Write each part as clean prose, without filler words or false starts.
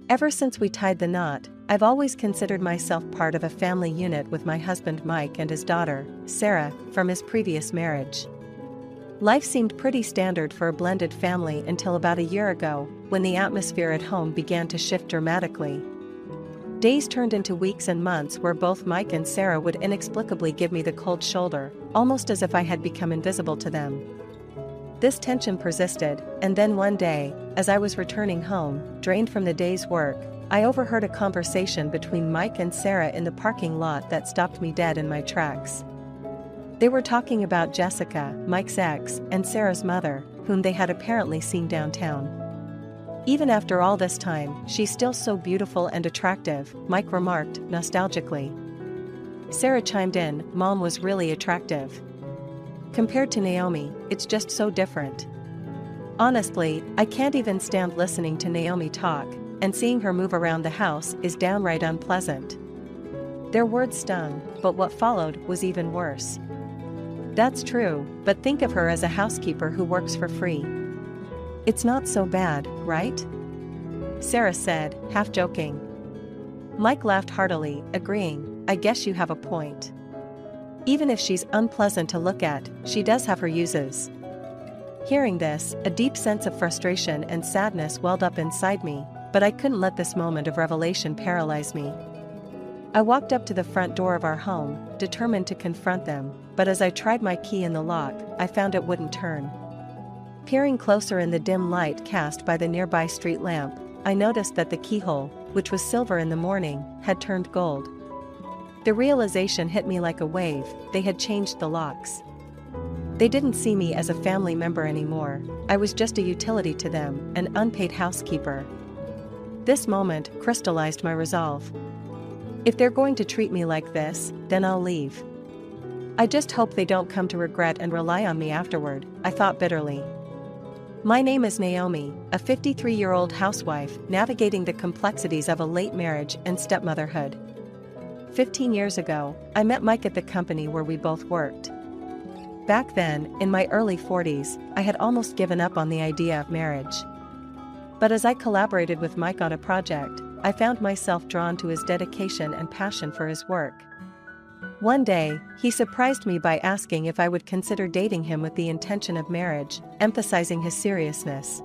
Ever since we tied the knot, I've always considered myself part of a family unit with my husband Mike and his daughter, Sarah, from his previous marriage. Life seemed pretty standard for a blended family until about a year ago, when the atmosphere at home began to shift dramatically. Days turned into weeks and months where both Mike and Sarah would inexplicably give me the cold shoulder, almost as if I had become invisible to them. This tension persisted, and then one day, as I was returning home, drained from the day's work, I overheard a conversation between Mike and Sarah in the parking lot that stopped me dead in my tracks. They were talking about Jessica, Mike's ex, and Sarah's mother, whom they had apparently seen downtown. "Even after all this time, she's still so beautiful and attractive," Mike remarked, nostalgically. Sarah chimed in, "Mom was really attractive. Compared to Naomi, it's just so different. Honestly, I can't even stand listening to Naomi talk, and seeing her move around the house is downright unpleasant." Their words stung, but what followed was even worse. "That's true, but think of her as a housekeeper who works for free. It's not so bad, right?" Sarah said, half joking. Mike laughed heartily, agreeing, "I guess you have a point. Even if she's unpleasant to look at, she does have her uses." Hearing this, a deep sense of frustration and sadness welled up inside me, but I couldn't let this moment of revelation paralyze me. I walked up to the front door of our home, determined to confront them, but as I tried my key in the lock, I found it wouldn't turn. Peering closer in the dim light cast by the nearby street lamp, I noticed that the keyhole, which was silver in the morning, had turned gold. The realization hit me like a wave. They had changed the locks. They didn't see me as a family member anymore. I was just a utility to them, an unpaid housekeeper. This moment crystallized my resolve. If they're going to treat me like this, then I'll leave. I just hope they don't come to regret and rely on me afterward, I thought bitterly. My name is Naomi, a 53-year-old housewife navigating the complexities of a late marriage and stepmotherhood. 15 years ago, I met Mike at the company where we both worked. Back then, in my early 40s, I had almost given up on the idea of marriage. But as I collaborated with Mike on a project, I found myself drawn to his dedication and passion for his work. One day, he surprised me by asking if I would consider dating him with the intention of marriage, emphasizing his seriousness.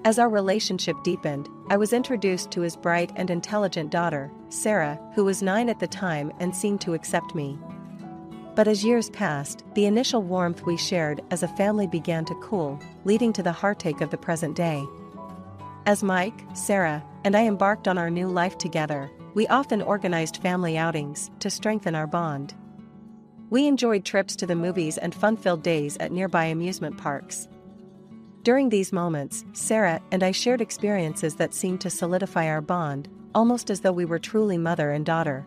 As our relationship deepened, I was introduced to his bright and intelligent daughter, Sarah, who was 9 at the time and seemed to accept me. But as years passed, the initial warmth we shared as a family began to cool, leading to the heartache of the present day. As Mike, Sarah, and I embarked on our new life together, we often organized family outings to strengthen our bond. We enjoyed trips to the movies and fun-filled days at nearby amusement parks. During these moments, Sarah and I shared experiences that seemed to solidify our bond, almost as though we were truly mother and daughter.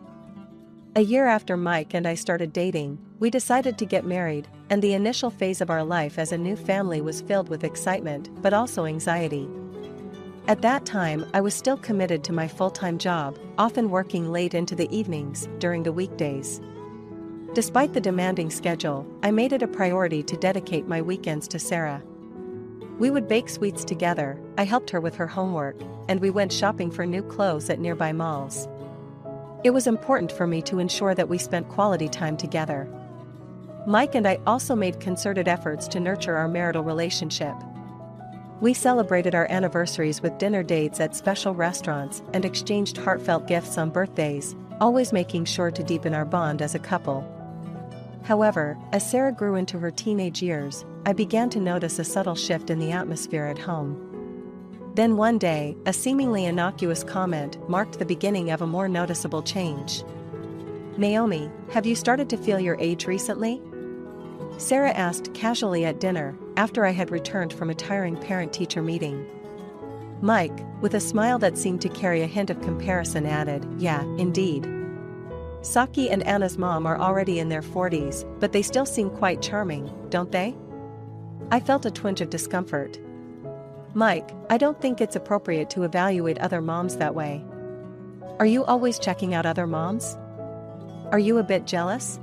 A year after Mike and I started dating, we decided to get married, and the initial phase of our life as a new family was filled with excitement but also anxiety. At that time, I was still committed to my full-time job, often working late into the evenings during the weekdays. Despite the demanding schedule, I made it a priority to dedicate my weekends to Sarah. We would bake sweets together, I helped her with her homework, and we went shopping for new clothes at nearby malls. It was important for me to ensure that we spent quality time together. Mike and I also made concerted efforts to nurture our marital relationship. We celebrated our anniversaries with dinner dates at special restaurants and exchanged heartfelt gifts on birthdays, always making sure to deepen our bond as a couple. However, as Sarah grew into her teenage years, I began to notice a subtle shift in the atmosphere at home. Then one day, a seemingly innocuous comment marked the beginning of a more noticeable change. "Naomi, have you started to feel your age recently?" Sarah asked casually at dinner, after I had returned from a tiring parent-teacher meeting. Mike, with a smile that seemed to carry a hint of comparison, added, "Yeah, indeed. Saki and Anna's mom are already in their 40s, but they still seem quite charming, don't they?" I felt a twinge of discomfort. "Mike, I don't think it's appropriate to evaluate other moms that way. Are you always checking out other moms? Are you a bit jealous?"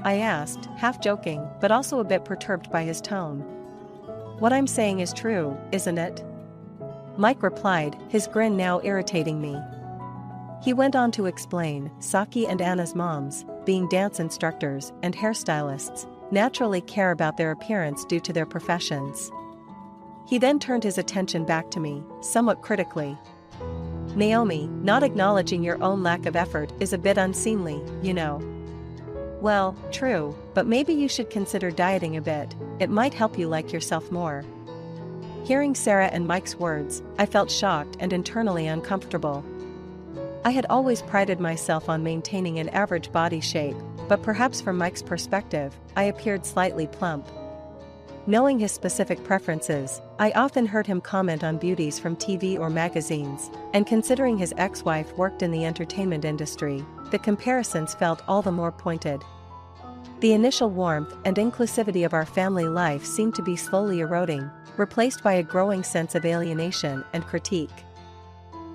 I asked, half joking, but also a bit perturbed by his tone. "What I'm saying is true, isn't it? Mike replied, his grin now irritating me. He went on to explain, Saki and Anna's moms, being dance instructors and hairstylists, naturally care about their appearance due to their professions. He then turned his attention back to me, somewhat critically. Naomi, not acknowledging your own lack of effort is a bit unseemly, you know. Well, true, but maybe you should consider dieting a bit, it might help you like yourself more. Hearing Sarah and Mike's words, I felt shocked and internally uncomfortable. I had always prided myself on maintaining an average body shape, but perhaps from Mike's perspective, I appeared slightly plump. Knowing his specific preferences, I often heard him comment on beauties from TV or magazines, and considering his ex-wife worked in the entertainment industry, the comparisons felt all the more pointed. The initial warmth and inclusivity of our family life seemed to be slowly eroding, replaced by a growing sense of alienation and critique.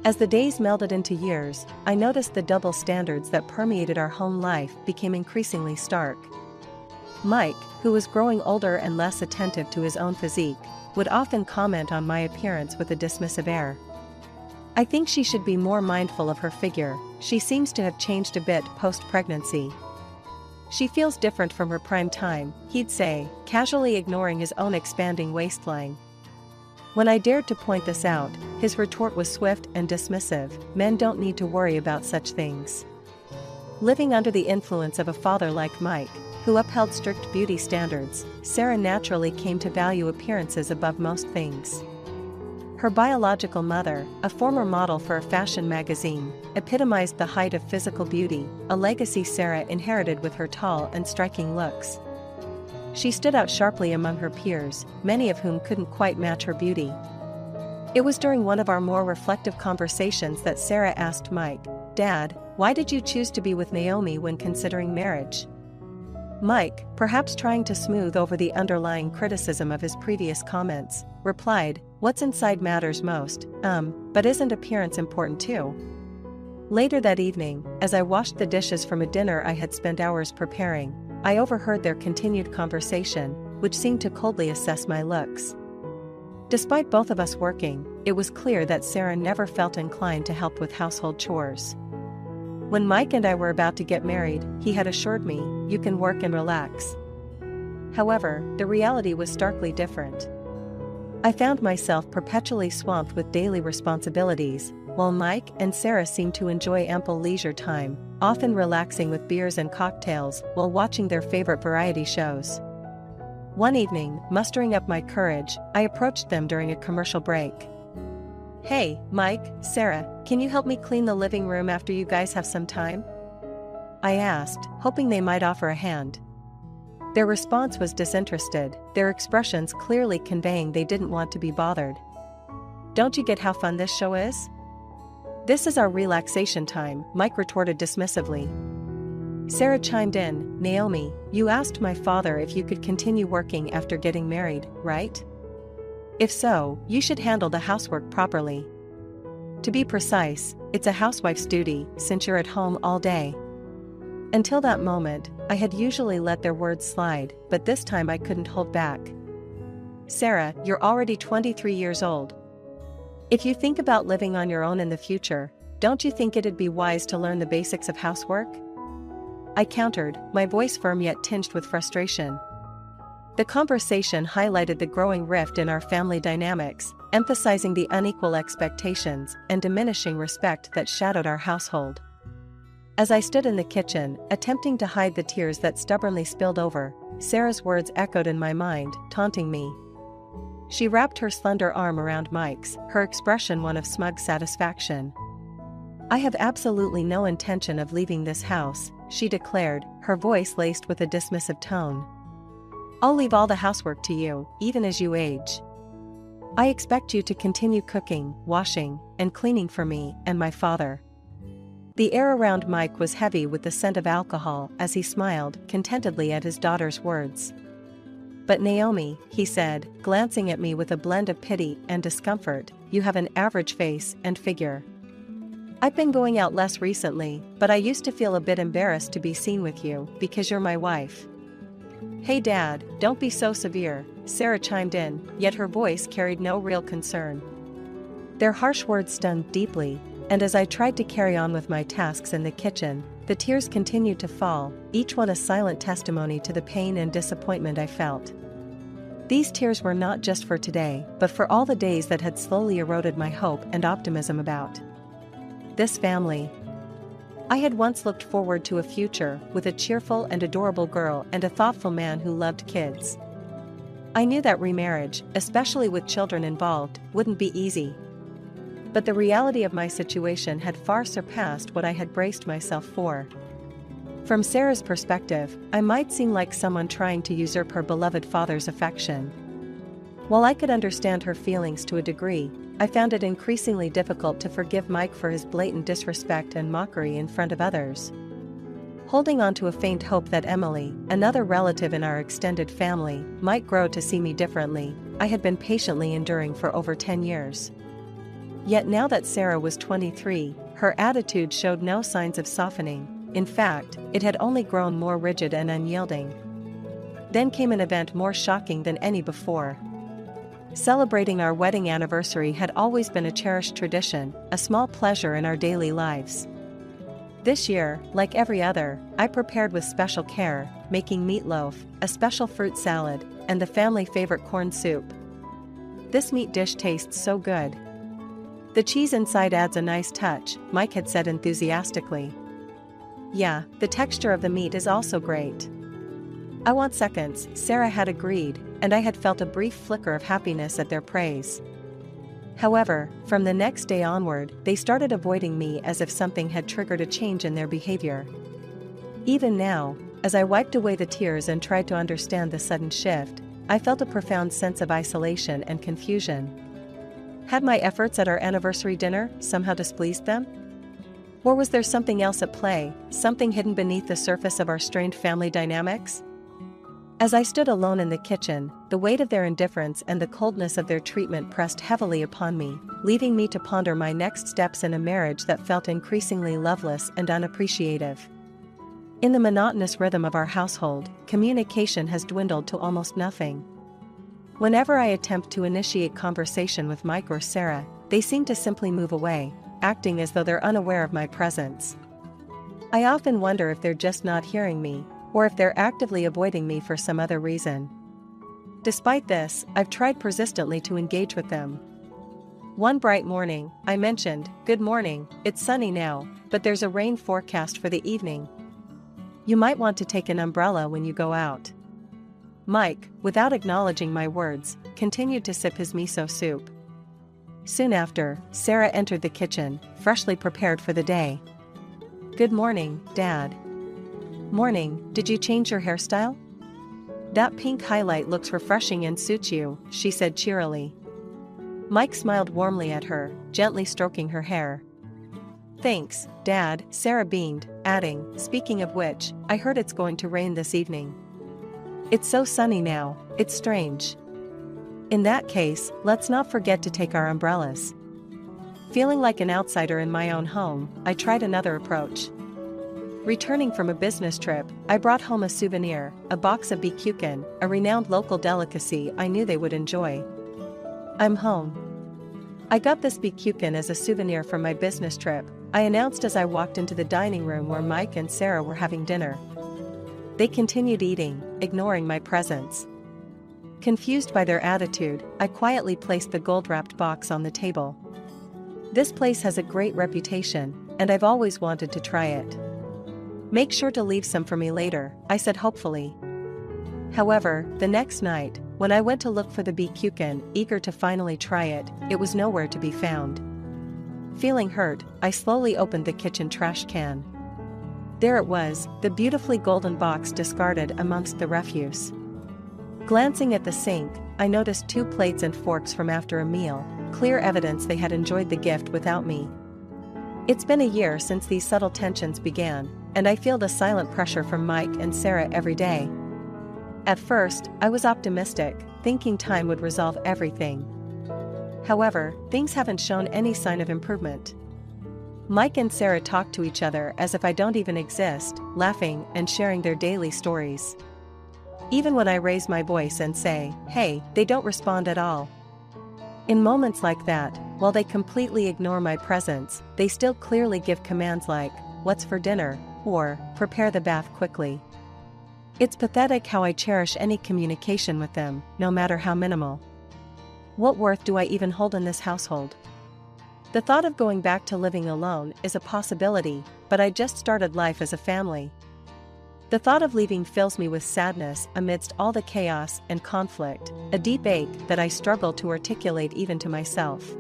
As the days melded into years, I noticed the double standards that permeated our home life became increasingly stark. Mike, who was growing older and less attentive to his own physique, would often comment on my appearance with a dismissive air. I think she should be more mindful of her figure, she seems to have changed a bit post-pregnancy. She feels different from her prime time, he'd say, casually ignoring his own expanding waistline. When I dared to point this out, his retort was swift and dismissive, men don't need to worry about such things. Living under the influence of a father like Mike, who upheld strict beauty standards, Sarah naturally came to value appearances above most things. Her biological mother, a former model for a fashion magazine, epitomized the height of physical beauty, a legacy Sarah inherited with her tall and striking looks. She stood out sharply among her peers, many of whom couldn't quite match her beauty. It was during one of our more reflective conversations that Sarah asked Mike, "Dad, why did you choose to be with Naomi when considering marriage?" Mike, perhaps trying to smooth over the underlying criticism of his previous comments, replied, "What's inside matters most, but isn't appearance important too?" Later that evening, as I washed the dishes from a dinner I had spent hours preparing, I overheard their continued conversation, which seemed to coldly assess my looks. Despite both of us working, it was clear that Sarah never felt inclined to help with household chores. When Mike and I were about to get married, he had assured me, "You can work and relax." However, the reality was starkly different. I found myself perpetually swamped with daily responsibilities, while Mike and Sarah seemed to enjoy ample leisure time, often relaxing with beers and cocktails while watching their favorite variety shows. One evening, mustering up my courage, I approached them during a commercial break. "Hey, Mike, Sarah, can you help me clean the living room after you guys have some time?" I asked, hoping they might offer a hand. Their response was disinterested, their expressions clearly conveying they didn't want to be bothered. "Don't you get how fun this show is?" "This is our relaxation time," Mike retorted dismissively. Sarah chimed in, "Naomi, you asked my father if you could continue working after getting married, right? If so, you should handle the housework properly. To be precise, it's a housewife's duty, since you're at home all day." Until that moment, I had usually let their words slide, but this time I couldn't hold back. "Sarah, you're already 23 years old. If you think about living on your own in the future, don't you think it'd be wise to learn the basics of housework?" I countered, my voice firm yet tinged with frustration. The conversation highlighted the growing rift in our family dynamics, emphasizing the unequal expectations and diminishing respect that shadowed our household. As I stood in the kitchen, attempting to hide the tears that stubbornly spilled over, Sarah's words echoed in my mind, taunting me. She wrapped her slender arm around Mike's, her expression one of smug satisfaction. "I have absolutely no intention of leaving this house," she declared, her voice laced with a dismissive tone. "I'll leave all the housework to you, even as you age. I expect you to continue cooking, washing, and cleaning for me and my father." The air around Mike was heavy with the scent of alcohol as he smiled contentedly at his daughter's words. "But Naomi," he said, glancing at me with a blend of pity and discomfort, "you have an average face and figure. I've been going out less recently, but I used to feel a bit embarrassed to be seen with you, because you're my wife." "Hey Dad, don't be so severe," Sarah chimed in, yet her voice carried no real concern. Their harsh words stung deeply, and as I tried to carry on with my tasks in the kitchen, the tears continued to fall, each one a silent testimony to the pain and disappointment I felt. These tears were not just for today, but for all the days that had slowly eroded my hope and optimism about this family. I had once looked forward to a future with a cheerful and adorable girl and a thoughtful man who loved kids. I knew that remarriage, especially with children involved, wouldn't be easy. But the reality of my situation had far surpassed what I had braced myself for. From Sarah's perspective, I might seem like someone trying to usurp her beloved father's affection. While I could understand her feelings to a degree, I found it increasingly difficult to forgive Mike for his blatant disrespect and mockery in front of others. Holding on to a faint hope that Emily, another relative in our extended family, might grow to see me differently, I had been patiently enduring for over 10 years. Yet now that Sarah was 23, her attitude showed no signs of softening. In fact, it had only grown more rigid and unyielding. Then came an event more shocking than any before. Celebrating our wedding anniversary had always been a cherished tradition, a small pleasure in our daily lives. This year, like every other, I prepared with special care, making meatloaf, a special fruit salad, and the family favorite corn soup. This meat dish tastes so good. The cheese inside adds a nice touch, Mike had said enthusiastically. Yeah, the texture of the meat is also great. I want seconds, Sarah had agreed, and I had felt a brief flicker of happiness at their praise. However, from the next day onward, they started avoiding me as if something had triggered a change in their behavior. Even now, as I wiped away the tears and tried to understand the sudden shift, I felt a profound sense of isolation and confusion. Had my efforts at our anniversary dinner somehow displeased them? Or was there something else at play, something hidden beneath the surface of our strained family dynamics? As I stood alone in the kitchen, the weight of their indifference and the coldness of their treatment pressed heavily upon me, leaving me to ponder my next steps in a marriage that felt increasingly loveless and unappreciative. In the monotonous rhythm of our household, communication has dwindled to almost nothing. Whenever I attempt to initiate conversation with Mike or Sarah, they seem to simply move away, acting as though they're unaware of my presence. I often wonder if they're just not hearing me, or if they're actively avoiding me for some other reason. Despite this, I've tried persistently to engage with them. One bright morning, I mentioned, "Good morning, it's sunny now, but there's a rain forecast for the evening. You might want to take an umbrella when you go out." Mike, without acknowledging my words, continued to sip his miso soup. Soon after, Sarah entered the kitchen, freshly prepared for the day. "Good morning, Dad." "Morning, did you change your hairstyle? That pink highlight looks refreshing and suits you," she said cheerily. Mike smiled warmly at her, gently stroking her hair. "Thanks, Dad," Sarah beamed, adding, "Speaking of which, I heard it's going to rain this evening. It's so sunny now, it's strange. In that case, let's not forget to take our umbrellas." Feeling like an outsider in my own home, I tried another approach. Returning from a business trip, I brought home a souvenir, a box of bikuken, a renowned local delicacy I knew they would enjoy. "I'm home. I got this bikuken as a souvenir from my business trip," I announced as I walked into the dining room where Mike and Sarah were having dinner. They continued eating, ignoring my presence. Confused by their attitude, I quietly placed the gold-wrapped box on the table. "This place has a great reputation, and I've always wanted to try it. Make sure to leave some for me later," I said hopefully. However, the next night, when I went to look for the bikuken, eager to finally try it, it was nowhere to be found. Feeling hurt, I slowly opened the kitchen trash can. There it was, the beautifully golden box discarded amongst the refuse. Glancing at the sink, I noticed 2 plates and forks from after a meal, clear evidence they had enjoyed the gift without me. It's been a year since these subtle tensions began, and I feel the silent pressure from Mike and Sarah every day. At first, I was optimistic, thinking time would resolve everything. However, things haven't shown any sign of improvement. Mike and Sarah talk to each other as if I don't even exist, laughing and sharing their daily stories. Even when I raise my voice and say, "Hey," they don't respond at all. In moments like that, while they completely ignore my presence, they still clearly give commands like, "What's for dinner?" or "Prepare the bath quickly." It's pathetic how I cherish any communication with them, no matter how minimal. What worth do I even hold in this household? The thought of going back to living alone is a possibility, but I just started life as a family. The thought of leaving fills me with sadness amidst all the chaos and conflict, a deep ache that I struggle to articulate even to myself.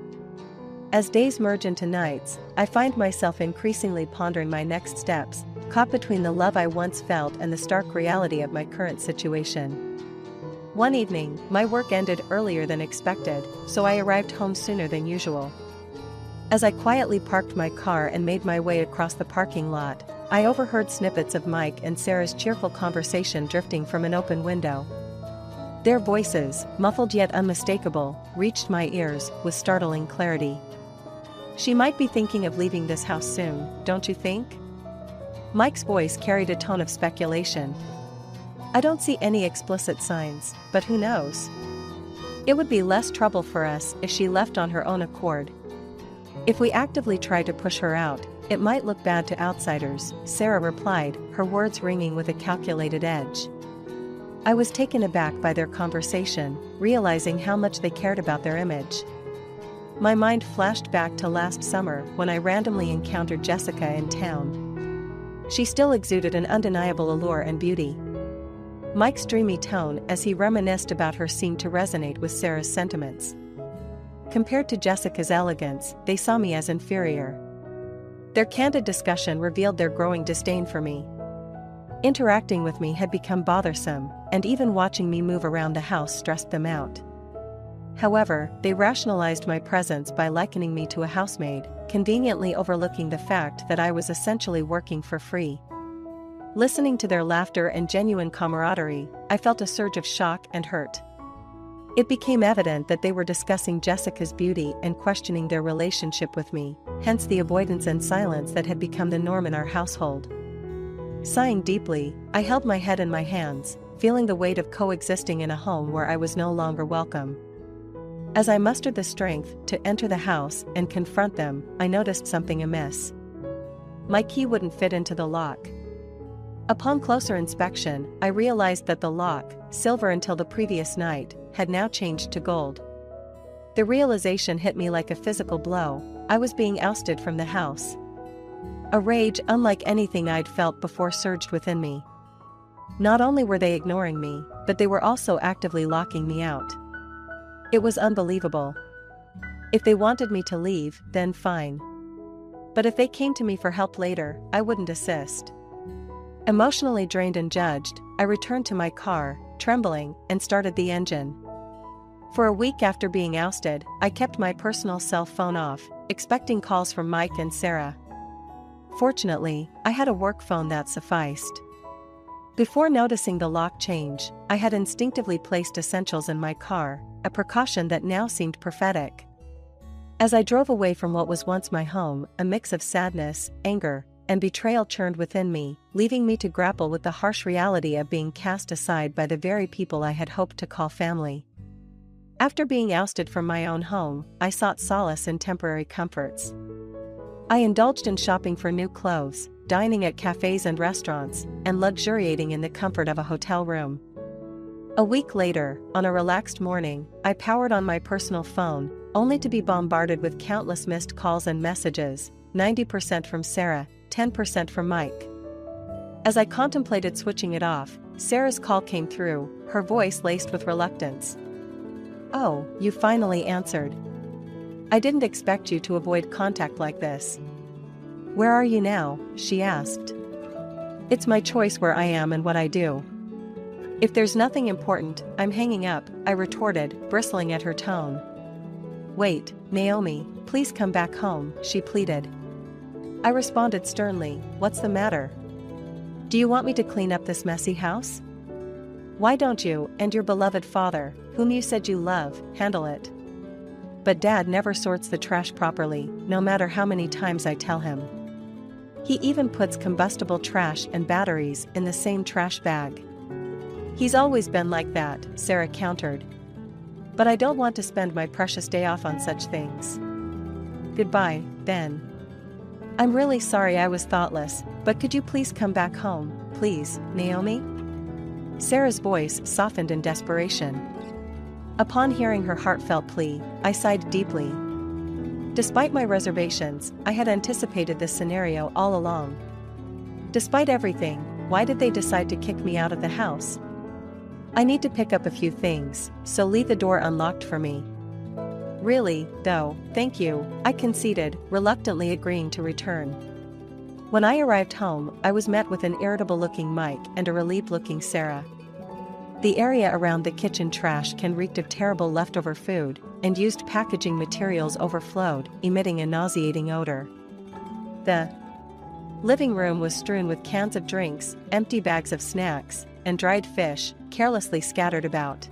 As days merge into nights, I find myself increasingly pondering my next steps, caught between the love I once felt and the stark reality of my current situation. One evening, my work ended earlier than expected, so I arrived home sooner than usual. As I quietly parked my car and made my way across the parking lot, I overheard snippets of Mike and Sarah's cheerful conversation drifting from an open window. Their voices, muffled yet unmistakable, reached my ears with startling clarity. "She might be thinking of leaving this house soon, don't you think?" Mike's voice carried a tone of speculation. "I don't see any explicit signs, but who knows? It would be less trouble for us if she left on her own accord. If we actively try to push her out, it might look bad to outsiders," Sarah replied, her words ringing with a calculated edge. I was taken aback by their conversation, realizing how much they cared about their image. My mind flashed back to last summer when I randomly encountered Jessica in town. She still exuded an undeniable allure and beauty. Mike's dreamy tone as he reminisced about her seemed to resonate with Sarah's sentiments. Compared to Jessica's elegance, they saw me as inferior. Their candid discussion revealed their growing disdain for me. Interacting with me had become bothersome, and even watching me move around the house stressed them out. However, they rationalized my presence by likening me to a housemaid, conveniently overlooking the fact that I was essentially working for free. Listening to their laughter and genuine camaraderie, I felt a surge of shock and hurt. It became evident that they were discussing Jessica's beauty and questioning their relationship with me, hence the avoidance and silence that had become the norm in our household. Sighing deeply, I held my head in my hands, feeling the weight of coexisting in a home where I was no longer welcome. As I mustered the strength to enter the house and confront them, I noticed something amiss. My key wouldn't fit into the lock. Upon closer inspection, I realized that the lock, silver until the previous night, had now changed to gold. The realization hit me like a physical blow. I was being ousted from the house. A rage unlike anything I'd felt before surged within me. Not only were they ignoring me, but they were also actively locking me out. It was unbelievable. If they wanted me to leave, then fine. But if they came to me for help later, I wouldn't assist. Emotionally drained and judged, I returned to my car, trembling, and started the engine. For a week after being ousted, I kept my personal cell phone off, expecting calls from Mike and Sarah. Fortunately, I had a work phone that sufficed. Before noticing the lock change, I had instinctively placed essentials in my car, a precaution that now seemed prophetic. As I drove away from what was once my home, a mix of sadness, anger, and betrayal churned within me, leaving me to grapple with the harsh reality of being cast aside by the very people I had hoped to call family. After being ousted from my own home, I sought solace in temporary comforts. I indulged in shopping for new clothes, dining at cafes and restaurants, and luxuriating in the comfort of a hotel room. A week later, on a relaxed morning, I powered on my personal phone, only to be bombarded with countless missed calls and messages, 90% from Sarah, 10% from Mike. As I contemplated switching it off, Sarah's call came through, her voice laced with reluctance. "Oh, you finally answered. I didn't expect you to avoid contact like this." "Where are you now?" she asked. "It's my choice where I am and what I do." "If there's nothing important, I'm hanging up," I retorted, bristling at her tone. "Wait, Naomi, please come back home," she pleaded. I responded sternly, "What's the matter? Do you want me to clean up this messy house? Why don't you, and your beloved father, whom you said you love, handle it? But Dad never sorts the trash properly, no matter how many times I tell him. He even puts combustible trash and batteries in the same trash bag." "He's always been like that," Sarah countered. But I don't want to spend my precious day off on such things. Goodbye, then. I'm really sorry I was thoughtless, but could you please come back home, please, Naomi? Sarah's voice softened in desperation. Upon hearing her heartfelt plea, I sighed deeply. Despite my reservations, I had anticipated this scenario all along. Despite everything, why did they decide to kick me out of the house? I need to pick up a few things, so leave the door unlocked for me. Really, though, thank you, I conceded, reluctantly agreeing to return. When I arrived home, I was met with an irritable-looking Mike and a relieved-looking Sarah. The area around the kitchen trash can reeked of terrible leftover food, and used packaging materials overflowed, emitting a nauseating odor. The living room was strewn with cans of drinks, empty bags of snacks, and dried fish, carelessly scattered about.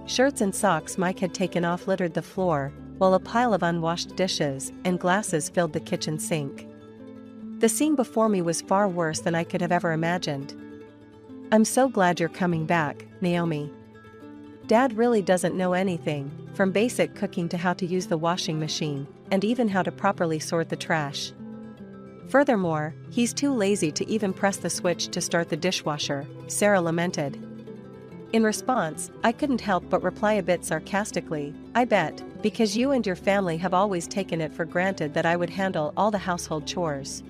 Shirts and socks Mike had taken off littered the floor, while a pile of unwashed dishes and glasses filled the kitchen sink. The scene before me was far worse than I could have ever imagined. I'm so glad you're coming back, Naomi. Dad really doesn't know anything, from basic cooking to how to use the washing machine, and even how to properly sort the trash. Furthermore, he's too lazy to even press the switch to start the dishwasher, Sarah lamented. In response, I couldn't help but reply a bit sarcastically, I bet, because you and your family have always taken it for granted that I would handle all the household chores.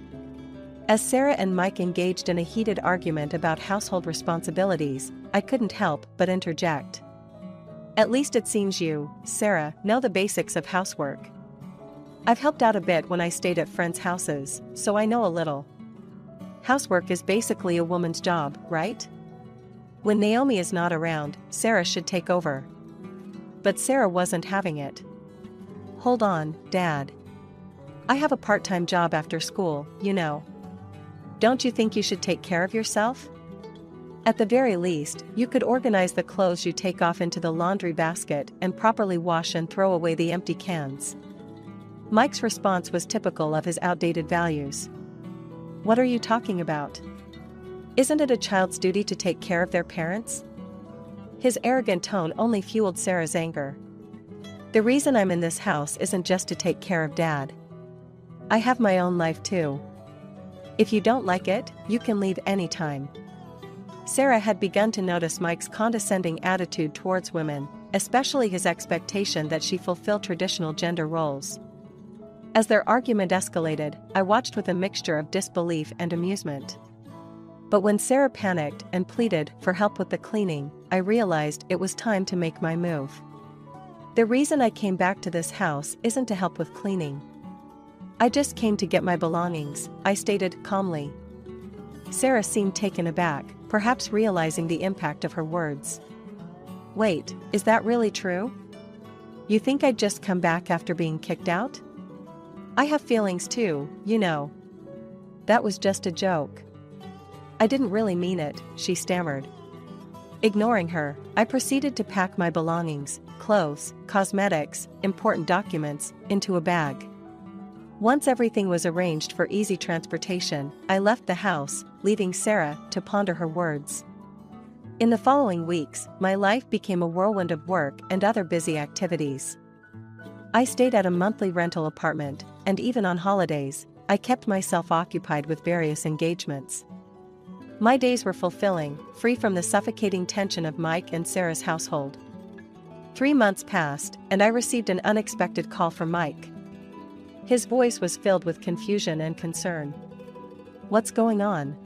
As Sarah and Mike engaged in a heated argument about household responsibilities, I couldn't help but interject. At least it seems you, Sarah, know the basics of housework. I've helped out a bit when I stayed at friends' houses, so I know a little. Housework is basically a woman's job, right? When Naomi is not around, Sarah should take over. But Sarah wasn't having it. Hold on, Dad. I have a part-time job after school, you know. Don't you think you should take care of yourself? At the very least, you could organize the clothes you take off into the laundry basket and properly wash and throw away the empty cans. Mike's response was typical of his outdated values. What are you talking about? Isn't it a child's duty to take care of their parents? His arrogant tone only fueled Sarah's anger. The reason I'm in this house isn't just to take care of Dad. I have my own life too. If you don't like it, you can leave anytime. Sarah had begun to notice Mike's condescending attitude towards women, especially his expectation that she fulfill traditional gender roles. As their argument escalated, I watched with a mixture of disbelief and amusement. But when Sarah panicked and pleaded for help with the cleaning, I realized it was time to make my move. The reason I came back to this house isn't to help with cleaning. I just came to get my belongings, I stated calmly. Sarah seemed taken aback, perhaps realizing the impact of her words. Wait, is that really true? You think I'd just come back after being kicked out? I have feelings too, you know. That was just a joke. I didn't really mean it, she stammered. Ignoring her, I proceeded to pack my belongings, clothes, cosmetics, important documents, into a bag. Once everything was arranged for easy transportation, I left the house, leaving Sarah to ponder her words. In the following weeks, my life became a whirlwind of work and other busy activities. I stayed at a monthly rental apartment, and even on holidays, I kept myself occupied with various engagements. My days were fulfilling, free from the suffocating tension of Mike and Sarah's household. 3 months passed, and I received an unexpected call from Mike. His voice was filled with confusion and concern. What's going on?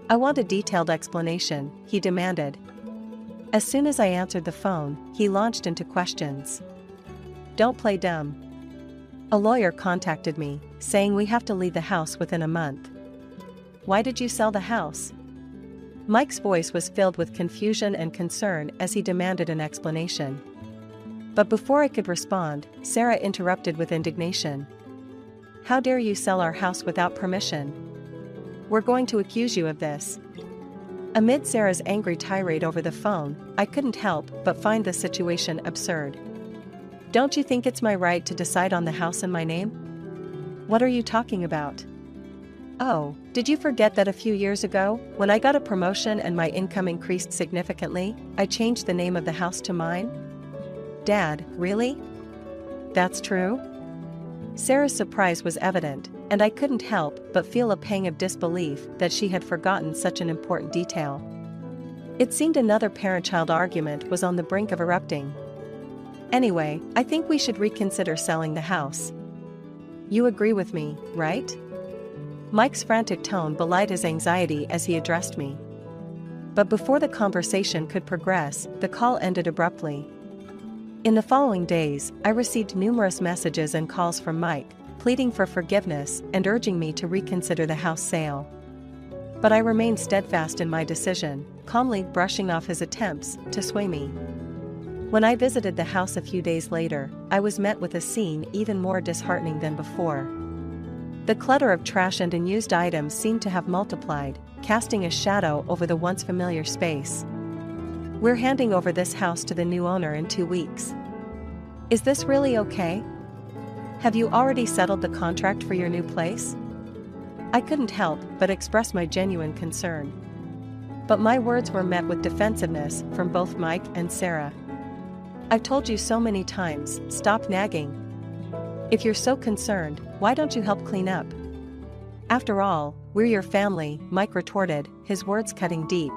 I want a detailed explanation, he demanded. As soon as I answered the phone, he launched into questions. Don't play dumb. A lawyer contacted me, saying we have to leave the house within a month. Why did you sell the house? Mike's voice was filled with confusion and concern as he demanded an explanation. But before I could respond, Sarah interrupted with indignation. How dare you sell our house without permission? We're going to accuse you of this. Amid Sarah's angry tirade over the phone, I couldn't help but find the situation absurd. Don't you think it's my right to decide on the house in my name? What are you talking about? Oh, did you forget that a few years ago, when I got a promotion and my income increased significantly, I changed the name of the house to mine? Dad, really? That's true?" Sarah's surprise was evident, and I couldn't help but feel a pang of disbelief that she had forgotten such an important detail. It seemed another parent-child argument was on the brink of erupting. "Anyway, I think we should reconsider selling the house. You agree with me, right?" Mike's frantic tone belied his anxiety as he addressed me. But before the conversation could progress, the call ended abruptly. In the following days, I received numerous messages and calls from Mike, pleading for forgiveness and urging me to reconsider the house sale. But I remained steadfast in my decision, calmly brushing off his attempts to sway me. When I visited the house a few days later, I was met with a scene even more disheartening than before. The clutter of trash and unused items seemed to have multiplied, casting a shadow over the once familiar space. "We're handing over this house to the new owner in 2 weeks. Is this really okay? Have you already settled the contract for your new place?" I couldn't help but express my genuine concern. But my words were met with defensiveness from both Mike and Sarah. "I've told you so many times, stop nagging. If you're so concerned, why don't you help clean up?" "After all, we're your family," Mike retorted, his words cutting deep.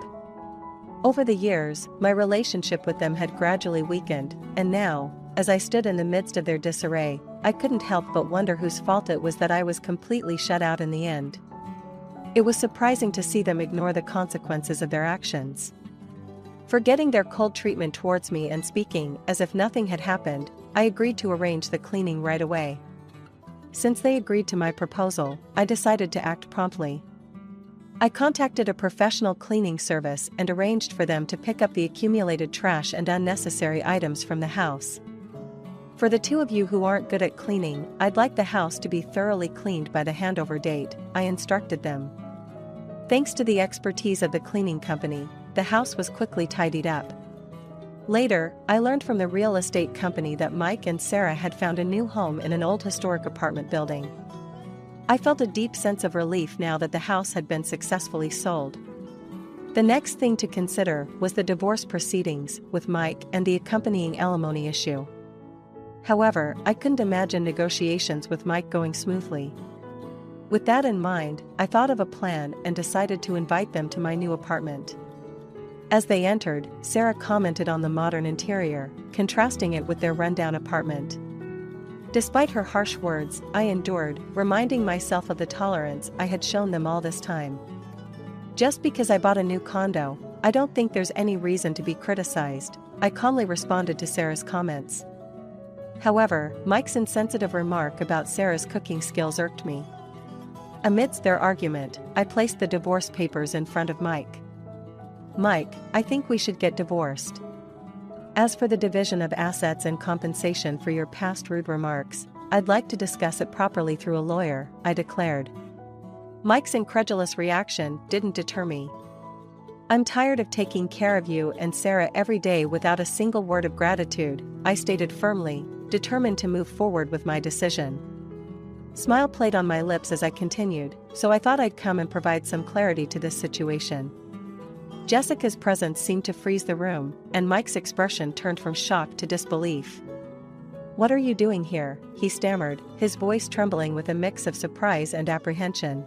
Over the years, my relationship with them had gradually weakened, and now, as I stood in the midst of their disarray, I couldn't help but wonder whose fault it was that I was completely shut out in the end. It was surprising to see them ignore the consequences of their actions. Forgetting their cold treatment towards me and speaking as if nothing had happened, I agreed to arrange the cleaning right away. Since they agreed to my proposal, I decided to act promptly. I contacted a professional cleaning service and arranged for them to pick up the accumulated trash and unnecessary items from the house. "For the two of you who aren't good at cleaning, I'd like the house to be thoroughly cleaned by the handover date," I instructed them. Thanks to the expertise of the cleaning company, the house was quickly tidied up. Later, I learned from the real estate company that Mike and Sarah had found a new home in an old historic apartment building. I felt a deep sense of relief now that the house had been successfully sold. The next thing to consider was the divorce proceedings with Mike and the accompanying alimony issue. However, I couldn't imagine negotiations with Mike going smoothly. With that in mind, I thought of a plan and decided to invite them to my new apartment. As they entered, Sarah commented on the modern interior, contrasting it with their rundown apartment. Despite her harsh words, I endured, reminding myself of the tolerance I had shown them all this time. "Just because I bought a new condo, I don't think there's any reason to be criticized," I calmly responded to Sarah's comments. However, Mike's insensitive remark about Sarah's cooking skills irked me. Amidst their argument, I placed the divorce papers in front of Mike. "Mike, I think we should get divorced. As for the division of assets and compensation for your past rude remarks, I'd like to discuss it properly through a lawyer," I declared. Mike's incredulous reaction didn't deter me. "I'm tired of taking care of you and Sarah every day without a single word of gratitude," I stated firmly, determined to move forward with my decision. Smile played on my lips as I continued, so I thought I'd come and provide some clarity to this situation. Jessica's presence seemed to freeze the room, and Mike's expression turned from shock to disbelief. "What are you doing here?" he stammered, his voice trembling with a mix of surprise and apprehension.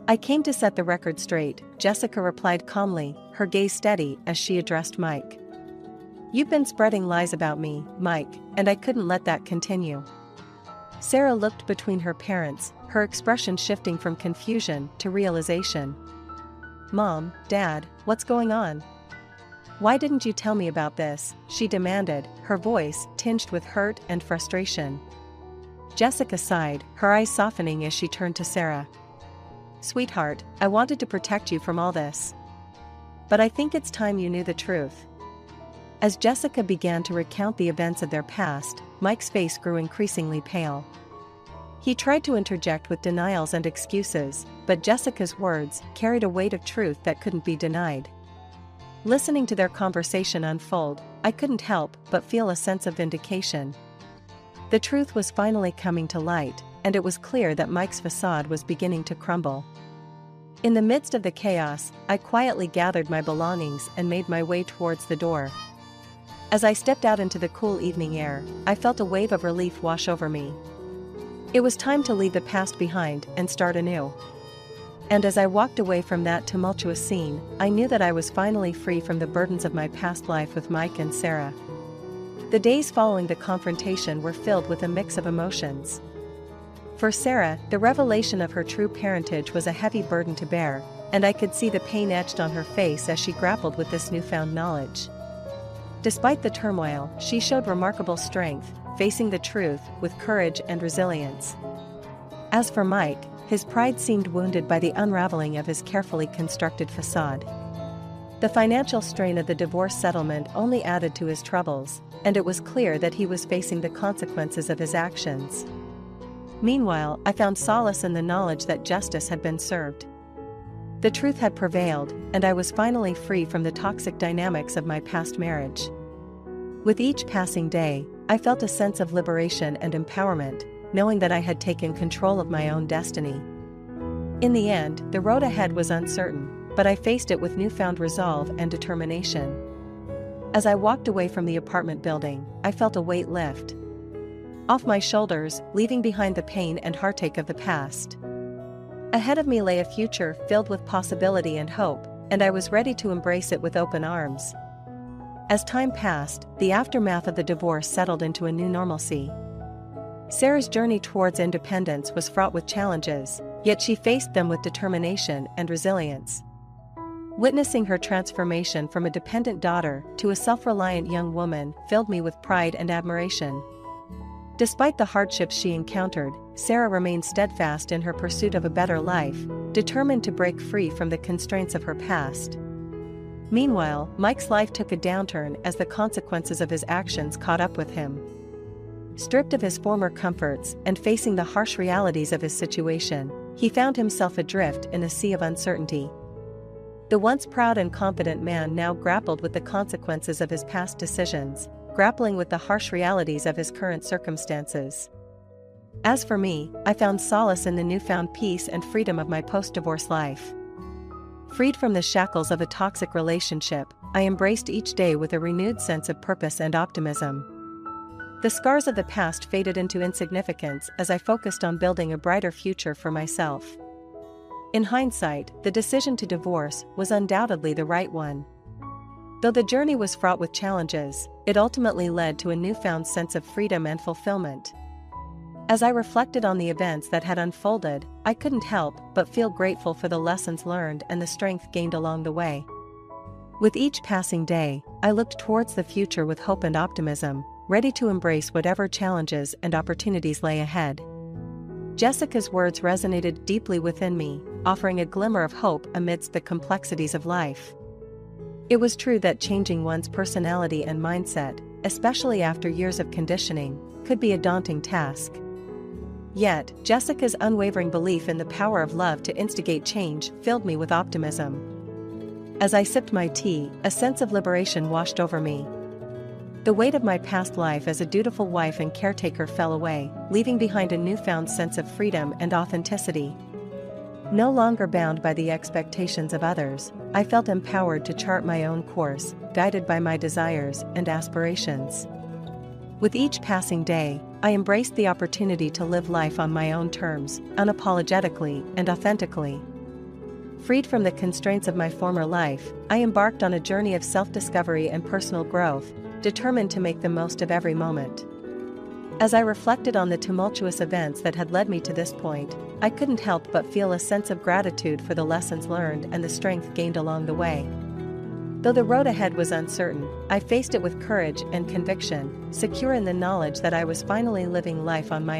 "I came to set the record straight," Jessica replied calmly, her gaze steady as she addressed Mike. "You've been spreading lies about me, Mike, and I couldn't let that continue." Sarah looked between her parents, her expression shifting from confusion to realization. "Mom, Dad, what's going on? Why didn't you tell me about this?" she demanded, her voice tinged with hurt and frustration. Jessica sighed, her eyes softening as she turned to Sarah. "Sweetheart, I wanted to protect you from all this. But I think it's time you knew the truth." As Jessica began to recount the events of their past, Mike's face grew increasingly pale. He tried to interject with denials and excuses, but Jessica's words carried a weight of truth that couldn't be denied. Listening to their conversation unfold, I couldn't help but feel a sense of vindication. The truth was finally coming to light, and it was clear that Mike's facade was beginning to crumble. In the midst of the chaos, I quietly gathered my belongings and made my way towards the door. As I stepped out into the cool evening air, I felt a wave of relief wash over me. It was time to leave the past behind and start anew. And as I walked away from that tumultuous scene, I knew that I was finally free from the burdens of my past life with Mike and Sarah. The days following the confrontation were filled with a mix of emotions. For Sarah, the revelation of her true parentage was a heavy burden to bear, and I could see the pain etched on her face as she grappled with this newfound knowledge. Despite the turmoil, she showed remarkable strength, facing the truth with courage and resilience. As for Mike, his pride seemed wounded by the unraveling of his carefully constructed facade. The financial strain of the divorce settlement only added to his troubles, and it was clear that he was facing the consequences of his actions. Meanwhile, I found solace in the knowledge that justice had been served. The truth had prevailed, and I was finally free from the toxic dynamics of my past marriage. With each passing day, I felt a sense of liberation and empowerment, knowing that I had taken control of my own destiny. In the end, the road ahead was uncertain, but I faced it with newfound resolve and determination. As I walked away from the apartment building, I felt a weight lift off my shoulders, leaving behind the pain and heartache of the past. Ahead of me lay a future filled with possibility and hope, and I was ready to embrace it with open arms. As time passed, the aftermath of the divorce settled into a new normalcy. Sarah's journey towards independence was fraught with challenges, yet she faced them with determination and resilience. Witnessing her transformation from a dependent daughter to a self-reliant young woman filled me with pride and admiration. Despite the hardships she encountered, Sarah remained steadfast in her pursuit of a better life, determined to break free from the constraints of her past. Meanwhile, Mike's life took a downturn as the consequences of his actions caught up with him. Stripped of his former comforts and facing the harsh realities of his situation, he found himself adrift in a sea of uncertainty. The once proud and confident man now grappled with the consequences of his past decisions, grappling with the harsh realities of his current circumstances. As for me, I found solace in the newfound peace and freedom of my post-divorce life. Freed from the shackles of a toxic relationship, I embraced each day with a renewed sense of purpose and optimism. The scars of the past faded into insignificance as I focused on building a brighter future for myself. In hindsight, the decision to divorce was undoubtedly the right one. Though the journey was fraught with challenges, it ultimately led to a newfound sense of freedom and fulfillment. As I reflected on the events that had unfolded, I couldn't help but feel grateful for the lessons learned and the strength gained along the way. With each passing day, I looked towards the future with hope and optimism, ready to embrace whatever challenges and opportunities lay ahead. Jessica's words resonated deeply within me, offering a glimmer of hope amidst the complexities of life. It was true that changing one's personality and mindset, especially after years of conditioning, could be a daunting task. Yet, Jessica's unwavering belief in the power of love to instigate change filled me with optimism. As I sipped my tea, a sense of liberation washed over me. The weight of my past life as a dutiful wife and caretaker fell away, leaving behind a newfound sense of freedom and authenticity. No longer bound by the expectations of others, I felt empowered to chart my own course, guided by my desires and aspirations. With each passing day, I embraced the opportunity to live life on my own terms, unapologetically and authentically. Freed from the constraints of my former life, I embarked on a journey of self-discovery and personal growth, determined to make the most of every moment. As I reflected on the tumultuous events that had led me to this point, I couldn't help but feel a sense of gratitude for the lessons learned and the strength gained along the way. Though the road ahead was uncertain, I faced it with courage and conviction, secure in the knowledge that I was finally living life on my own